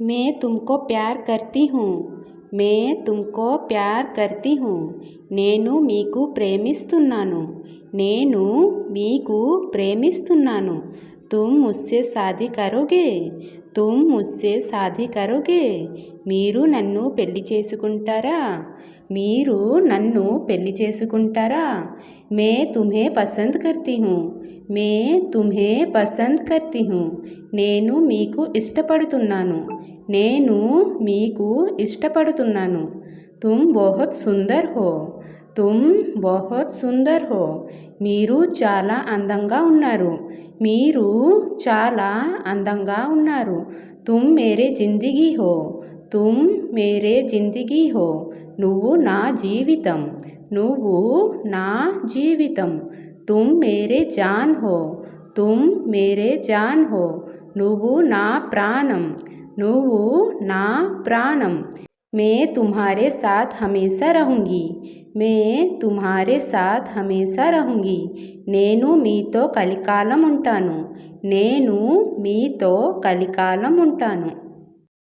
मैं तुमको प्यार करती हूँ। मैं तुमको प्यार करती हूँ। నేను మీకు ప్రేమిస్తున్నాను. నేను మీకు ప్రేమిస్తున్నాను. तुम मुझसे शादी करोगे? तुम मुझसे शादी करोगे? మీరు నన్ను పెళ్లి చేసుకుంటారా? మీరు నన్ను పెళ్లి చేసుకుంటారా? मैं तुम्हें पसंद करती हूँ. मैं तुम्हें पसंद करती हूँ. నేను మీకు ఇష్టపడుతున్నాను. నేను మీకు ఇష్టపడుతున్నాను. तुम बहुत सुंदर हो. तुम बहुत सुंदर हो. మీరు చాలా అందంగా ఉన్నారు. మీరు చాలా అందంగా ఉన్నారు. तुम मेरे जिंदगी हो. तुम मेरे जिंदगी हो. నువ్వు నా జీవితం. నువ్వు నా జీవితం. तुम मेरे जान हो. तुम मेरे जान हो. నువ్వు నా ప్రాణం. నువ్వు నా ప్రాణం. मैं तुम्हारे साथ हमेशा रहूँगी. मैं तुम्हारे साथ हमेशा रहूँगी. నేను మీతో కలికాలం ఉంటాను. నేను మీతో కలికాలం ఉంటాను.